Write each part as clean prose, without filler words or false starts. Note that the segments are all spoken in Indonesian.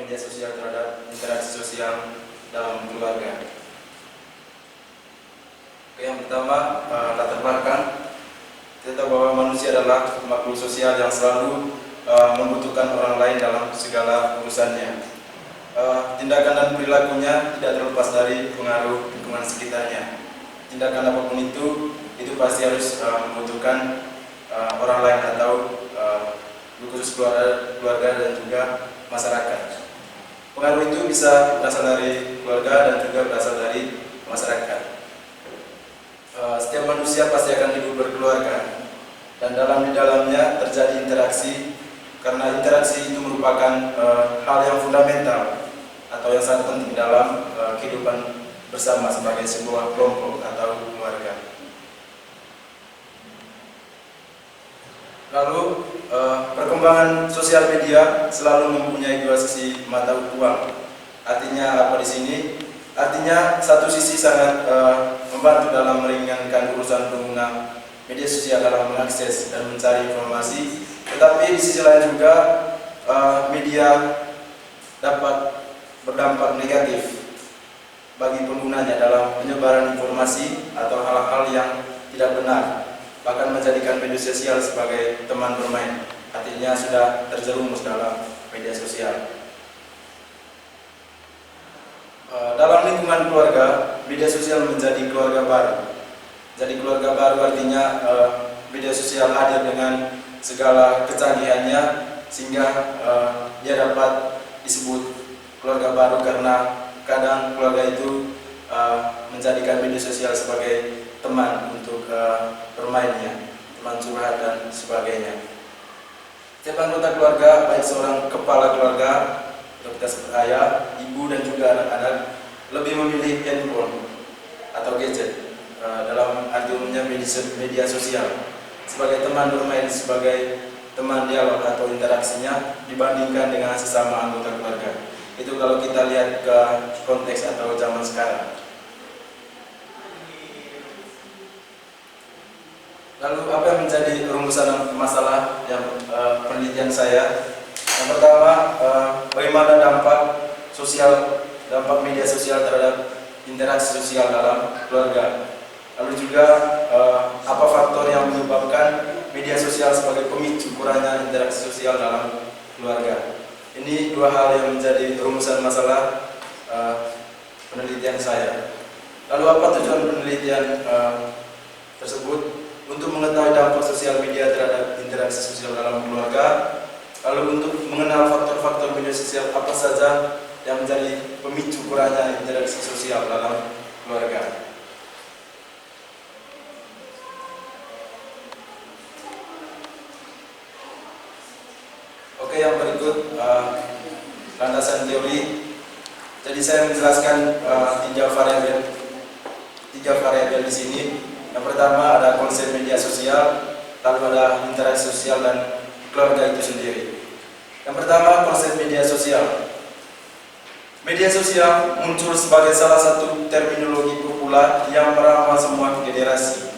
media sosial terhadap interaksi sosial dalam keluarga. Oke, yang pertama, latar belakang. Kita tahu bahwa manusia adalah makhluk sosial yang selalu membutuhkan orang lain dalam segala urusannya. Tindakan dan perilakunya tidak terlepas dari pengaruh lingkungan sekitarnya. Tindakan apapun itu pasti harus membutuhkan orang lain atau khusus keluarga dan juga masyarakat. Pengaruh itu bisa berasal dari keluarga dan juga berasal dari masyarakat. Setiap manusia pasti akan hidup berkeluarga dan di dalamnya terjadi interaksi, karena interaksi itu merupakan hal yang fundamental atau yang sangat penting dalam kehidupan bersama sebagai sebuah kelompok atau keluarga. Lalu perkembangan sosial media selalu mempunyai dua sisi mata uang. Artinya apa di sini? Artinya satu sisi sangat membantu dalam meringankan urusan pengguna media sosial dalam mengakses dan mencari informasi, tetapi di sisi lain juga media dapat berdampak negatif bagi penggunanya dalam penyebaran informasi atau hal-hal yang tidak benar, bahkan menjadikan media sosial sebagai teman bermain. Artinya sudah terjerumus dalam media sosial. Dalam lingkungan keluarga, media sosial menjadi keluarga baru. Jadi keluarga baru artinya media sosial hadir dengan segala kecanggihannya, sehingga dia dapat disebut keluarga baru karena kadang keluarga itu menjadikan media sosial sebagai teman untuk bermainnya, teman curhat dan sebagainya. Setiap anggota keluarga, baik seorang kepala keluarga atau kita sebut ayah, ibu dan juga anak-anak, lebih memilih handphone atau gadget dalam arti umumnya media sosial sebagai teman bermain, sebagai teman dialog atau interaksinya dibandingkan dengan sesama anggota keluarga. Itu kalau kita lihat ke konteks atau zaman sekarang. Lalu apa yang menjadi rumusan masalah yang penelitian saya? Yang pertama, bagaimana dampak media sosial terhadap interaksi sosial dalam keluarga. Lalu juga apa faktor yang menyebabkan media sosial sebagai pemicu kurangnya interaksi sosial dalam keluarga. Ini dua hal yang menjadi rumusan masalah penelitian saya. Lalu apa tujuan penelitian tersebut? Untuk mengetahui dampak sosial media terhadap interaksi sosial dalam keluarga. Lalu untuk mengenal faktor-faktor media sosial apa saja yang menjadi pemicu kurangnya interaksi sosial dalam keluarga. Oke, yang berikut landasan teori. Jadi saya menjelaskan tiga variabel di sini. Yang pertama ada konsep media sosial, lalu ada interaksi sosial dan keluarga itu sendiri. Yang pertama, konsep media sosial. Media sosial muncul sebagai salah satu terminologi populer yang meramah semua generasi.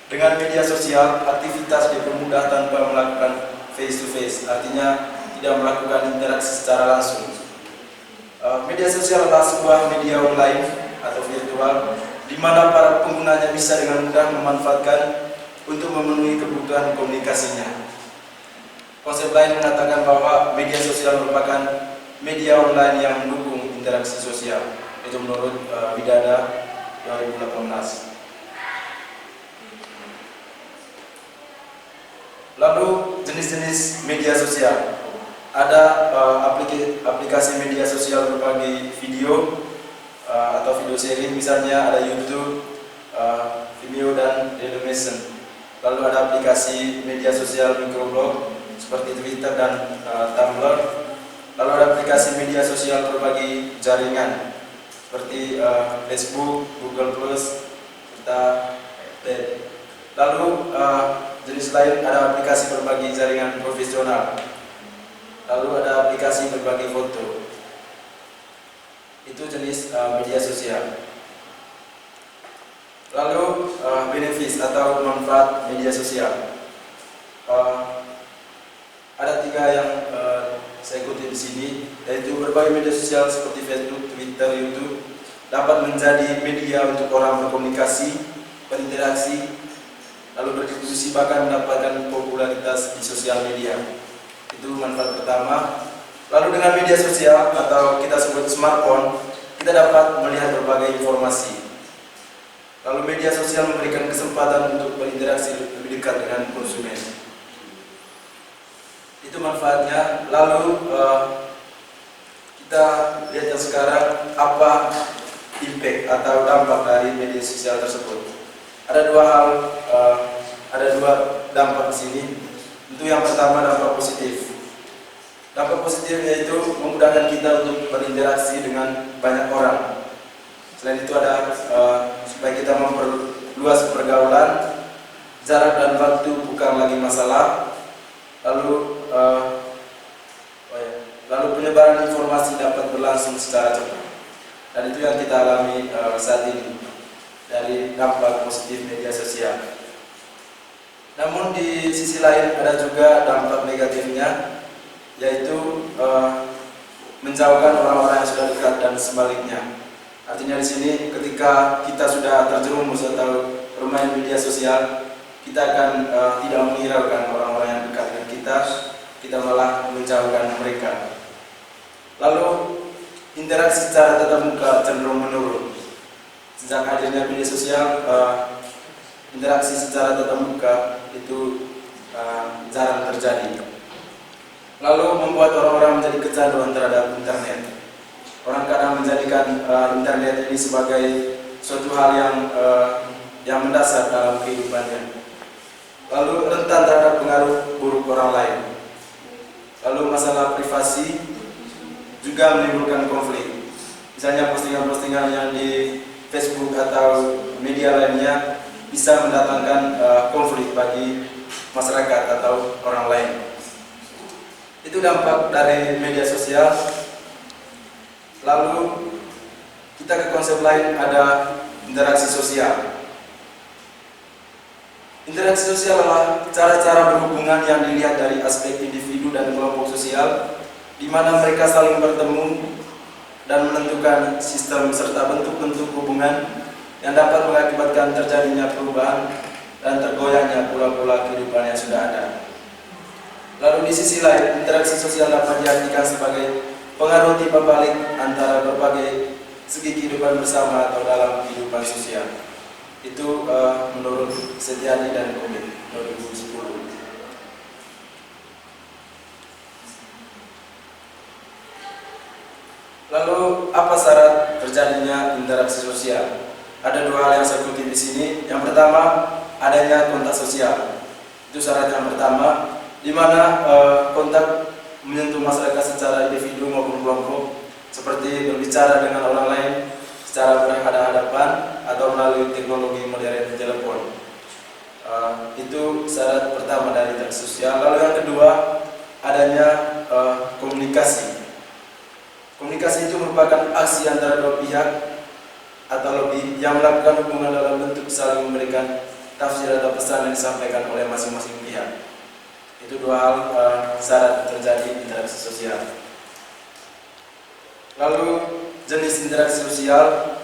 Dengan media sosial, aktivitas dipermudah tanpa melakukan face to face, artinya tidak melakukan interaksi secara langsung. Media sosial adalah sebuah media online atau virtual di mana para penggunanya bisa dengan mudah memanfaatkan untuk memenuhi kebutuhan komunikasinya. Konsep lain mengatakan bahwa media sosial merupakan media online yang mendukung interaksi sosial. Itu menurut Widada 2018. Lalu jenis-jenis media sosial. Ada aplikasi media sosial berbagi video atau video sharing, misalnya ada YouTube, Vimeo dan Dailymotion. Lalu ada aplikasi media sosial microblog seperti Twitter dan Tumblr. Lalu ada aplikasi media sosial berbagi jaringan seperti Facebook, Google+, serta TED. Lalu jenis lain ada aplikasi berbagi jaringan profesional. Lalu ada aplikasi berbagi foto. Itu jenis media sosial. Lalu benefits atau manfaat media sosial. Ada tiga yang saya kutip di di sini, yaitu berbagai media sosial seperti Facebook, Twitter, YouTube dapat menjadi media untuk orang berkomunikasi, berinteraksi, lalu berdiskusi, bahkan mendapatkan popularitas di sosial media. Itu manfaat pertama. Lalu dengan media sosial atau kita sebut smartphone, kita dapat melihat berbagai informasi. Lalu media sosial memberikan kesempatan untuk berinteraksi lebih dekat dengan konsumen. Itu manfaatnya. Lalu kita lihat yang sekarang apa impact atau dampak dari media sosial tersebut. Ada dua dampak di sini. Itu yang pertama dampak positif. Dampak positif yaitu memudahkan kita untuk berinteraksi dengan banyak orang. Selain itu ada supaya kita memperluas pergaulan, jarak dan waktu bukan lagi masalah. Lalu penyebaran informasi dapat berlangsung secara cepat. Dan itu yang kita alami saat ini dari dampak positif media sosial. Namun di sisi lain ada juga dampak negatifnya, yaitu menjauhkan orang-orang yang sudah dekat dan sebaliknya. Artinya di sini ketika kita sudah terjerumus atau bermain media sosial, kita akan tidak menghiraukan orang-orang yang dekat dengan kita malah menjauhkan mereka. Lalu interaksi secara tatap muka cenderung menurun. Sejak hadirnya media sosial, interaksi secara tatap muka itu jarang terjadi. Lalu membuat orang-orang menjadi kecanduan terhadap internet. Orang kadang menjadikan internet ini sebagai suatu hal yang mendasar dalam kehidupannya. Lalu rentan terhadap pengaruh buruk orang lain. Lalu masalah privasi juga menimbulkan konflik. Misalnya postingan-postingan yang di Facebook atau media lainnya bisa mendatangkan konflik bagi masyarakat atau orang lain. Itu dampak dari media sosial. Lalu kita ke konsep lain, ada interaksi sosial. Interaksi sosial adalah cara-cara berhubungan yang dilihat dari aspek individu dan kelompok sosial, di mana mereka saling bertemu dan menentukan sistem serta bentuk-bentuk hubungan yang dapat mengakibatkan terjadinya perubahan dan tergoyahnya pola-pola kehidupan yang sudah ada. Lalu di sisi lain, interaksi sosial dapat diartikan sebagai pengaruh timbal balik antara berbagai segi kehidupan bersama atau dalam kehidupan sosial. Itu menurut Setiadi dan Komit 2010. Lalu apa syarat terjadinya interaksi sosial? Ada dua hal yang saya kutip di sini. Yang pertama, adanya kontak sosial. Itu syarat yang pertama, di mana kontak menyentuh masyarakat secara individu maupun kelompok, seperti berbicara dengan orang lain secara berhadapan-hadapan atau melalui teknologi modern telepon. Itu syarat pertama dari interaksi sosial. Lalu yang kedua, adanya komunikasi. Komunikasi itu merupakan aksi antara dua pihak atau lebih yang melakukan hubungan dalam bentuk saling memberikan tafsir atau pesan yang disampaikan oleh masing-masing pihak. Itu dua hal syarat terjadi interaksi sosial. Lalu jenis interaksi sosial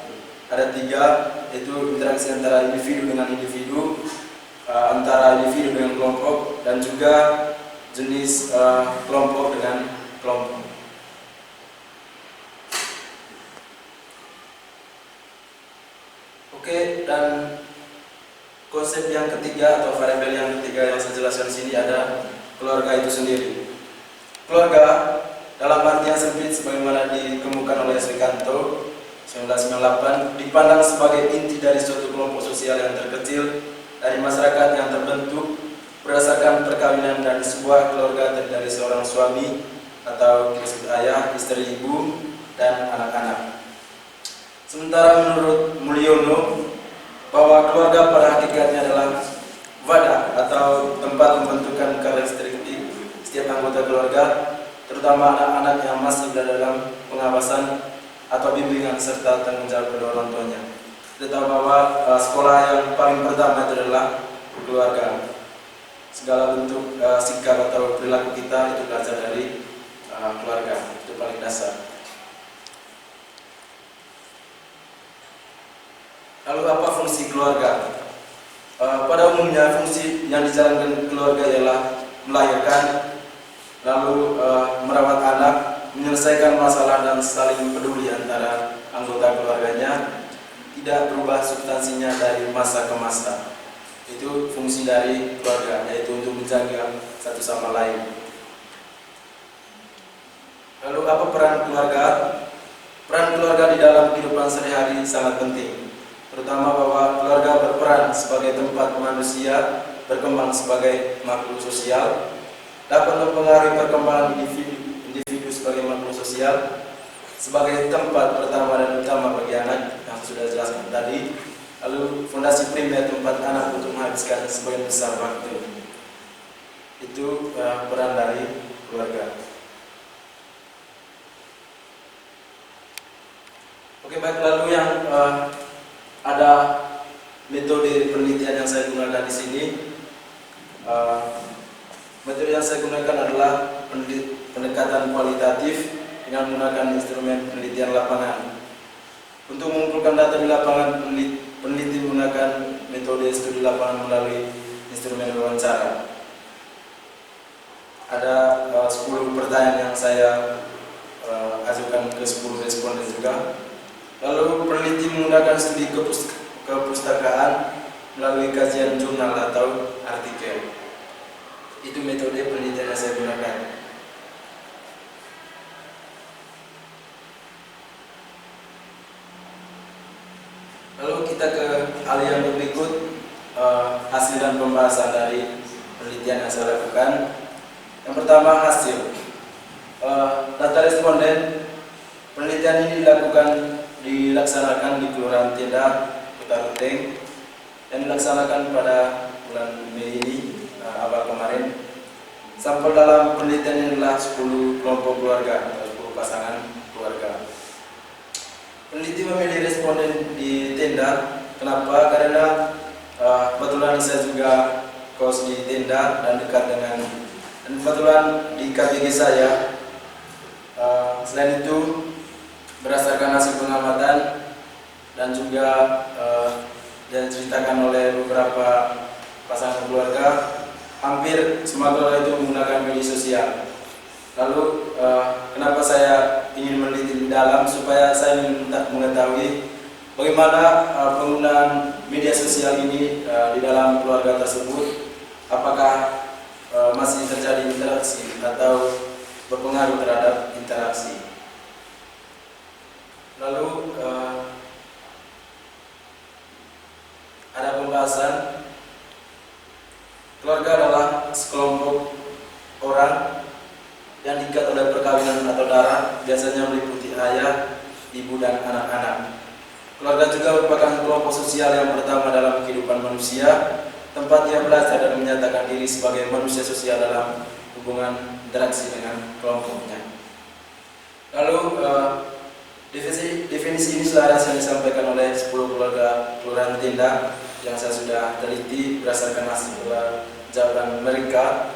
ada tiga, yaitu interaksi antara individu dengan individu, antara individu dengan kelompok, dan juga jenis kelompok dengan kelompok. Oke, dan konsep yang ketiga atau variabel yang ketiga yang saya jelaskan di sini ada keluarga itu sendiri. Keluarga dalam artian sempit sebagaimana dikemukakan oleh Srikanto 1998 dipandang sebagai inti dari suatu kelompok sosial yang terkecil dari masyarakat yang terbentuk berdasarkan perkawinan, dan sebuah keluarga terdiri dari seorang suami atau disebut ayah, istri, ibu, dan anak-anak. Sementara menurut Mulyono bahwa keluarga pada hakikatnya adalah wadah atau tempat pembentukan karakteristik setiap anggota keluarga, terutama anak-anak yang masih berada dalam pengawasan atau bimbingan serta tanggung jawab kedua orang tuanya. Kita tahu bahwa sekolah yang paling pertama itu adalah keluarga. Segala bentuk sikap atau perilaku kita itu belajar dari keluarga, itu paling dasar. Lalu apa fungsi keluarga? Pada umumnya fungsi yang dijalankan keluarga ialah melahirkan, lalu merawat anak, menyelesaikan masalah dan saling peduli antara anggota keluarganya, tidak berubah substansinya dari masa ke masa. Itu fungsi dari keluarga, yaitu untuk menjaga satu sama lain. Lalu apa peran keluarga? Peran keluarga di dalam kehidupan sehari-hari sangat penting, terutama bahwa keluarga berperan sebagai tempat manusia berkembang sebagai makhluk sosial, dapat mempengaruhi perkembangan individu sebagai makhluk sosial, sebagai tempat pertama dan utama bagi anak yang sudah jelaskan tadi, lalu fondasi primer tempat anak untuk menghabiskan sebagian besar waktu. Itu peran dari keluarga. Oke, baik, lalu yang ada metode penelitian yang saya gunakan di sini. Metode yang saya gunakan adalah pendekatan kualitatif dengan menggunakan instrumen penelitian lapangan. Untuk mengumpulkan data di lapangan, peneliti menggunakan metode studi lapangan melalui instrumen wawancara. Ada 10 pertanyaan yang saya ajukan ke 10 responden juga. Lalu peneliti menggunakan studi kepustakaan melalui kajian jurnal atau artikel. Itu metode penelitian yang saya gunakan. Lalu kita ke hal yang berikut, hasil dan pembahasan dari penelitian yang saya lakukan. Yang pertama, hasil. Data responden, penelitian ini dilaksanakan di Kelurahan Tenda, Kota Ruteng, dan dilaksanakan pada bulan Mei ini, awal kemarin. Sampel dalam penelitian ini adalah 10 kelompok keluarga atau 10 pasangan keluarga. Peneliti memilih responden di Tenda. Kenapa? Karena kebetulan saya juga kos di Tenda dan dekat dengan, dan kebetulan di KBG saya. Selain itu, berdasarkan hasil pengamatan dan juga diceritakan oleh beberapa pasangan keluarga, hampir semua keluarga itu menggunakan media sosial. Lalu kenapa saya ingin meneliti di dalam, supaya saya ingin mengetahui bagaimana penggunaan media sosial ini di dalam keluarga tersebut, apakah masih terjadi interaksi atau berpengaruh terhadap interaksi. Lalu ada pembahasan. Keluarga adalah sekelompok orang yang diikat oleh perkawinan atau darah, biasanya meliputi ayah, ibu, dan anak-anak. Keluarga juga merupakan kelompok sosial yang pertama dalam kehidupan manusia, tempat ia belajar dan menyatakan diri sebagai manusia sosial dalam hubungan interaksi dengan kelompoknya. Lalu definisi ini selaras yang disampaikan oleh 10 keluarga Kelurahan Tenda yang saya sudah teliti berdasarkan hasil jawaban mereka,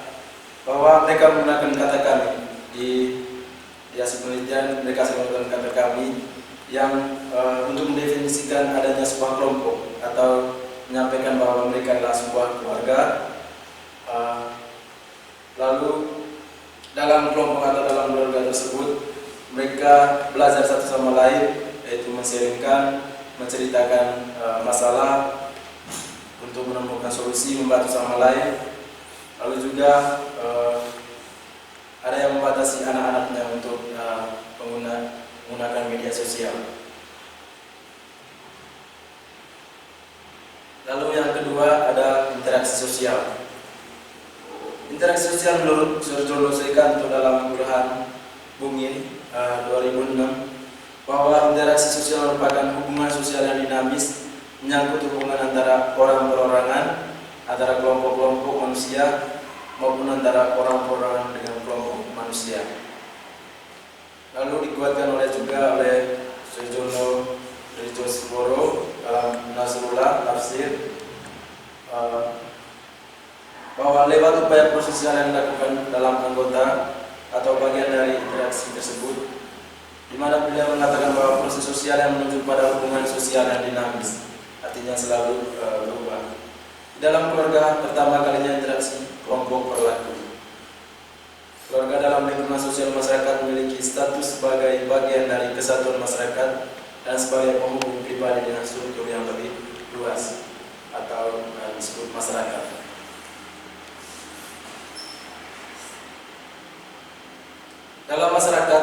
bahwa mereka menggunakan kata kami di hasil penelitian. Mereka menggunakan kata kami yang untuk mendefinisikan adanya sebuah kelompok atau menyampaikan bahwa mereka adalah sebuah keluarga. Lalu dalam kelompok atau dalam keluarga tersebut, mereka belajar satu sama lain, yaitu men-sharingkan, menceritakan masalah untuk menemukan solusi, membantu sama lain. Lalu juga ada yang membatasi anak-anaknya untuk menggunakan media sosial. Lalu yang kedua ada interaksi sosial. Interaksi sosial menurut Surjono Srikanto dalam Kelurahan Bungin 2006, bahwa interaksi sosial merupakan hubungan sosial yang dinamis, menyangkut hubungan antara orang perorangan, antara kelompok-kelompok manusia, maupun antara orang perorangan dengan kelompok manusia. Lalu dikuatkan juga oleh Surjono Rijosworo dalam Nasrullah Tafsir, bahwa lewat upaya prososial yang dilakukan dalam anggota, atau bagian dari interaksi tersebut, di mana beliau mengatakan bahwa proses sosial yang menuju pada hubungan sosial yang dinamis, artinya selalu berubah. Di dalam keluarga pertama kalinya interaksi kelompok berlaku. Keluarga dalam lingkungan sosial masyarakat memiliki status sebagai bagian dari kesatuan masyarakat dan sebagai penghubung pribadi dengan struktur yang lebih luas atau disebut masyarakat. Dalam masyarakat,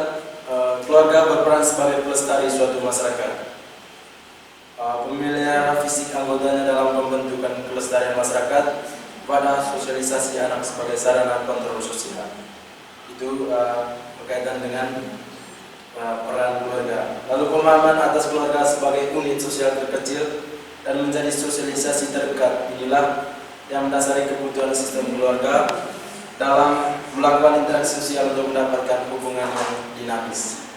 keluarga berperan sebagai pelestari suatu masyarakat. Pemilihan fisik anggotanya dalam pembentukan kelestarian masyarakat pada sosialisasi anak sebagai sarana kontrol sosial. Itu berkaitan dengan peran keluarga. Lalu pemahaman atas keluarga sebagai unit sosial terkecil dan menjadi sosialisasi terdekat, inilah yang mendasari kebutuhan sistem keluarga dalam melakukan interaksi sosial untuk mendapatkan hubungan yang dinamis.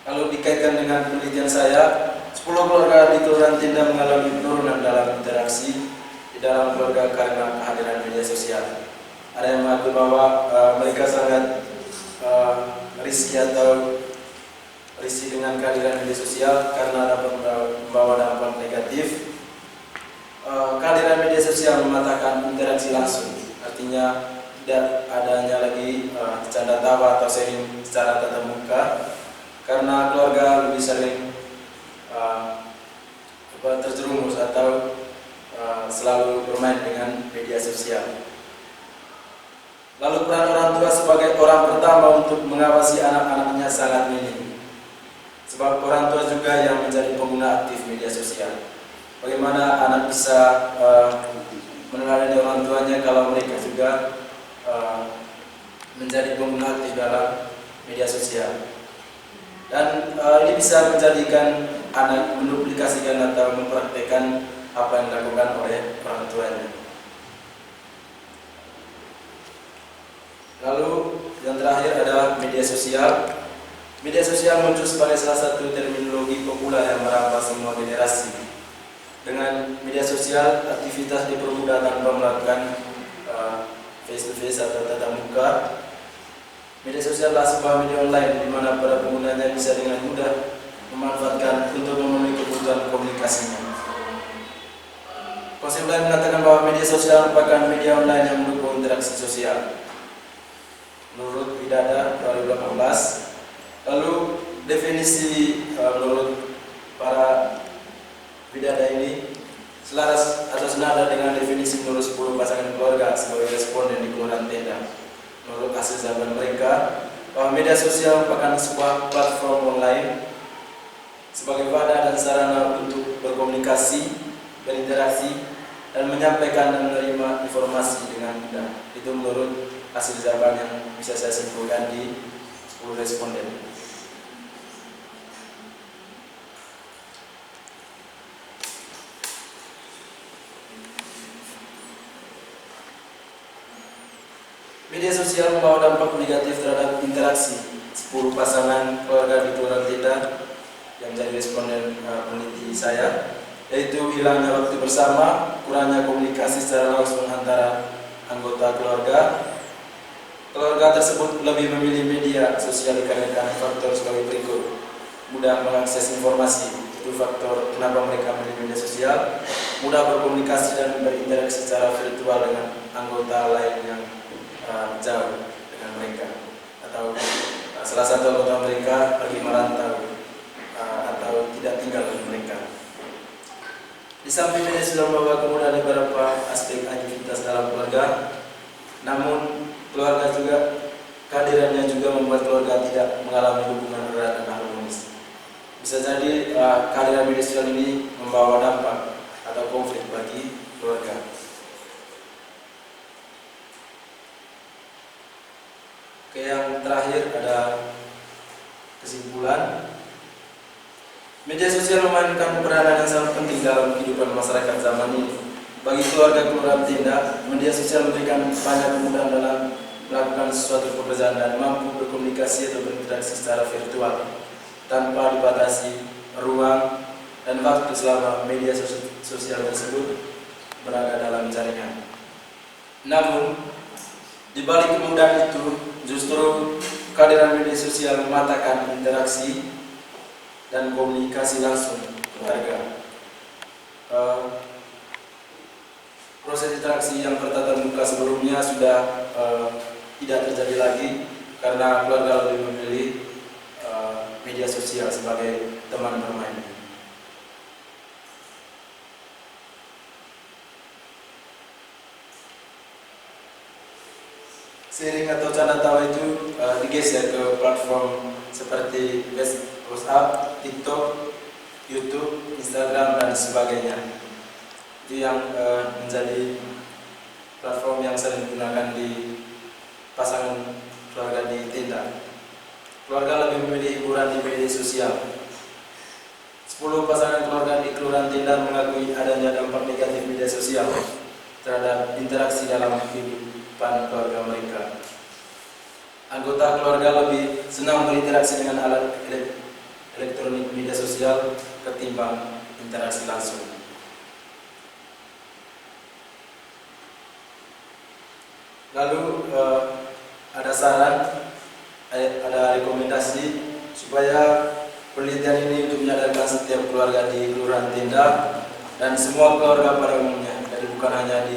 Kalau dikaitkan dengan penelitian saya, 10 keluarga di Kelurahan Tinda mengalami penurunan dalam interaksi di dalam keluarga karena kehadiran media sosial. Ada yang mengaku bahwa mereka sangat risih dengan kehadiran media sosial karena dapat membawa dampak negatif. Kehadiran media sosial mematahkan interaksi langsung, artinya tidak adanya lagi canda tawa atau sharing secara tatap muka, karena keluarga lebih sering terjerumus atau selalu bermain dengan media sosial. Lalu peran orang tua sebagai orang pertama untuk mengawasi anak-anaknya sangat minim, sebab orang tua juga yang menjadi pengguna aktif media sosial. Bagaimana anak bisa meneladani orang tuanya kalau mereka juga menjadi pengguna aktif dalam media sosial? Dan ini bisa menjadikan anak menduplikasikan atau mempraktekkan apa yang dilakukan oleh orang tuanya. Lalu yang terakhir adalah media sosial. Media sosial muncul sebagai salah satu terminologi populer yang merambah semua generasi. Dengan media sosial, aktivitas dipermudah tanpa melakukan face to face atau tatap muka. Media sosial adalah sebuah media online di mana para penggunanya bisa dengan mudah memanfaatkan untuk memenuhi kebutuhan komunikasinya. Konsep lain mengatakan bahwa media sosial merupakan media online yang mendukung interaksi sosial. Menurut Widada 2018, lalu definisi menurut para Widada ini selaras atau senada dengan definisi menurut 10 pasangan keluarga sebagai responden di Kelurahan Tinda. Menurut hasil zaman mereka, bahwa media sosial merupakan sebuah platform online sebagai wadah dan sarana untuk berkomunikasi, berinteraksi, dan menyampaikan dan menerima informasi dengan mudah. Itu menurut hasil zaman yang bisa saya simpulkan di 10 responden. Media sosial membawa dampak negatif terhadap interaksi 10 pasangan keluarga di Kelurahan Tinda yang menjadi responden peneliti saya, yaitu hilangnya waktu bersama, kurangnya komunikasi secara langsung antara anggota keluarga. Keluarga tersebut lebih memilih media sosial dikarenakan faktor sebagai berikut: mudah mengakses informasi, itu faktor kenapa mereka memilih media sosial; mudah berkomunikasi dan berinteraksi secara virtual dengan anggota lain yang jauh dengan mereka, atau salah satu anggota mereka pergi merantau atau tidak tinggal dengan mereka. Di samping media sosial membawa kemudahan di beberapa aspek aktivitas dalam keluarga, namun keluarga juga kehadirannya juga membuat keluarga tidak mengalami hubungan erat dan harmonis. Bisa jadi kehadiran media sosial ini membawa dampak atau konflik bagi keluarga. Oke, yang terakhir ada kesimpulan. Media sosial memainkan peranan yang sangat penting dalam kehidupan masyarakat zaman ini. Bagi keluarga Kelurahan Tinda, media sosial memberikan banyak kemudahan dalam melakukan sesuatu pekerjaan dan mampu berkomunikasi atau berinteraksi secara virtual tanpa dibatasi ruang dan waktu selama media sosial tersebut berada dalam jaringan. Namun, Di balik kemudahan itu, justru kehadiran media sosial mematahkan interaksi dan komunikasi langsung keluarga. Proses interaksi yang bertatap muka sebelumnya sudah tidak terjadi lagi karena keluarga lebih memilih media sosial sebagai teman bermain. Seiring atau canda tawa itu digeser ke platform seperti WhatsApp, TikTok, YouTube, Instagram, dan sebagainya. Itu yang menjadi platform yang sering digunakan di pasangan keluarga di Tinder. Keluarga lebih memilih hiburan di media sosial. 10 pasangan keluarga di Kelurahan Tinder mengakui adanya dampak negatif media sosial terhadap interaksi dalam kehidupan keluarga mereka. Anggota keluarga lebih senang berinteraksi dengan alat elektronik media sosial ketimbang interaksi langsung. Lalu ada saran, ada rekomendasi supaya penelitian ini untuk menyadarkan setiap keluarga di Kelurahan Tinder dan semua keluarga pada umumnya. Jadi bukan hanya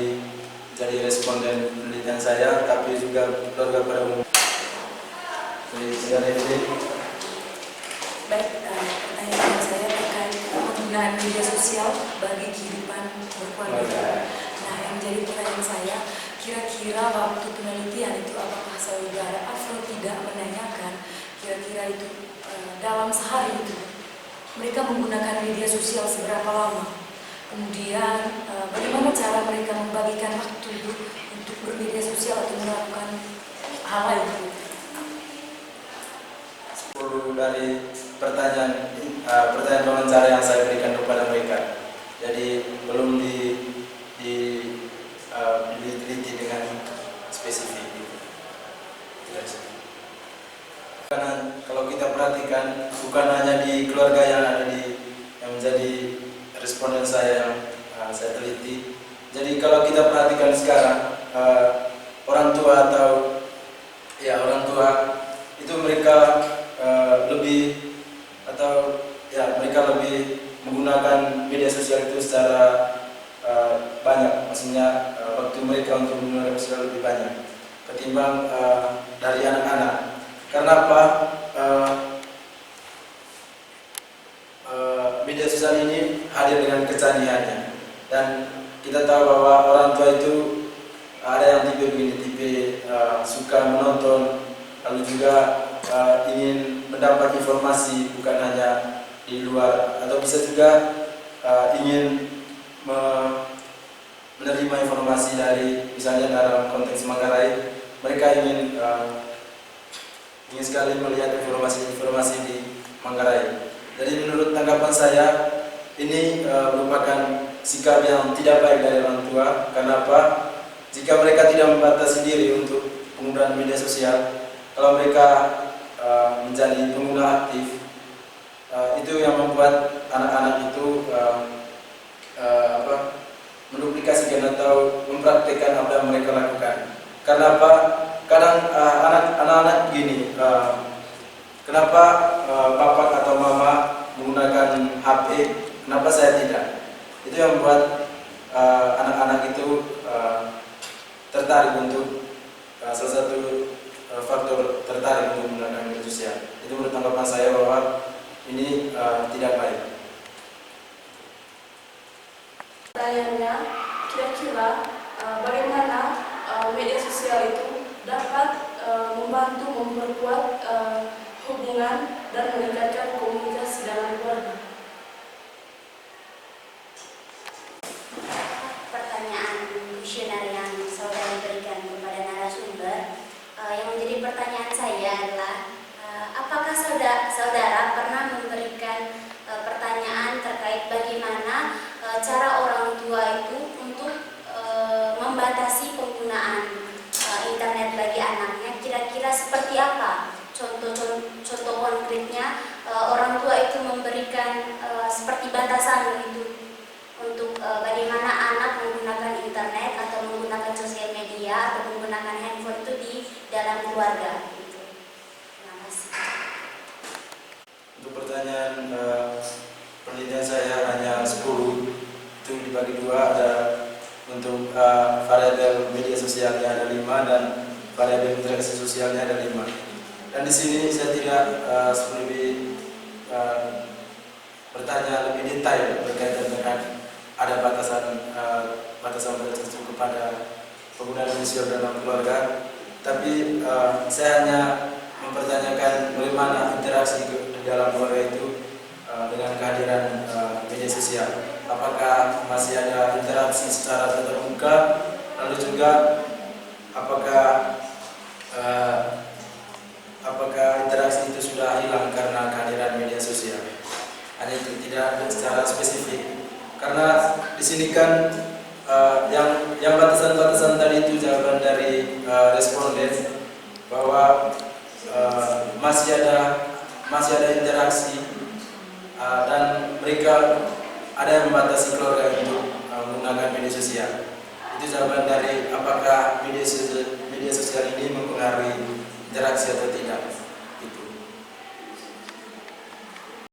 jadi responden penelitian saya, tapi juga keluarga pada umumnya. Baik, pertanyaan saya terkait penggunaan media sosial bagi kehidupan berkeluarga. Nah, yang jadi pertanyaan saya, kira-kira waktu penelitian itu apakah saudara Afro tidak menanyakan kira-kira itu dalam sehari itu mereka menggunakan media sosial seberapa lama? Kemudian bagaimana cara mereka membagikan waktu untuk bermedia sosial atau melakukan hal lain? Dari pertanyaan wawancara yang saya berikan kepada mereka, jadi belum diteliti dengan spesifik. Karena kalau kita perhatikan, bukan hanya di keluarga yang menjadi responden saya yang saya teliti. Jadi kalau kita perhatikan sekarang, orang tua itu mereka lebih menggunakan media sosial itu secara banyak, maksudnya waktu mereka untuk menggunakan sosial lebih banyak ketimbang dari anak-anak. Karena apa? Media sosial ini hadir dengan kecanggihannya, dan kita tahu bahwa orang tua itu ada yang tipe suka menonton, lalu juga ingin mendapat informasi bukan hanya di luar, atau bisa juga ingin menerima informasi dari, misalnya dalam konteks Manggarai, mereka ingin sekali melihat informasi di Manggarai. Jadi menurut tanggapan saya, ini merupakan sikap yang tidak baik dari orang tua. Kenapa? Jika mereka tidak membatasi diri untuk penggunaan media sosial, kalau mereka menjadi pengguna aktif, itu yang membuat anak-anak itu menduplikasikan atau mempraktikkan apa yang mereka lakukan. Karena apa? Kadang anak-anak begini, kenapa bapak atau mama menggunakan HP, kenapa saya tidak? Itu yang membuat anak-anak itu tertarik untuk salah satu faktor tertarik untuk menggunakan media sosial. Itu menurut tanggapan saya bahwa ini tidak baik. Pertanyaannya, kira-kira bagaimana media sosial itu dapat membantu memperkuat hubungan dan meningkatkan komunikasi dalam keluarga? Pertanyaan kuesioner yang saudara berikan kepada narasumber, yang menjadi pertanyaan saya adalah apakah saudara pernah memberikan pertanyaan terkait bagaimana cara orang tua itu untuk membatasi penggunaan internet bagi anaknya, kira-kira seperti apa? Contoh konkretnya, orang tua itu memberikan seperti batasan itu untuk bagaimana anak menggunakan internet atau menggunakan sosial media atau menggunakan handphone itu di dalam keluarga. Gitu. Terima kasih. Untuk pertanyaan penelitian saya hanya 10, itu dibagi dua, ada untuk variabel media sosialnya ada 5 dan variabel interaksi sosialnya ada 5. Dan di sini saya tidak lebih bertanya lebih detail berkaitan dengan ada batasan itu kepada pengguna media sosial dalam keluarga, tapi saya hanya mempertanyakan bagaimana interaksi di dalam keluarga itu dengan kehadiran media sosial. Apakah masih ada interaksi secara tatap muka, lalu juga apakah interaksi itu sudah hilang karena kehadiran media sosial. Hanya itu, tidak secara spesifik. Karena di sini kan yang batasan-batasan tadi itu jawaban dari responden bahwa masih ada interaksi dan mereka ada yang membatasi keluarga untuk menggunakan media sosial. Itu jawaban dari apakah media sosial ini mempengaruhi interaksi atau tidak.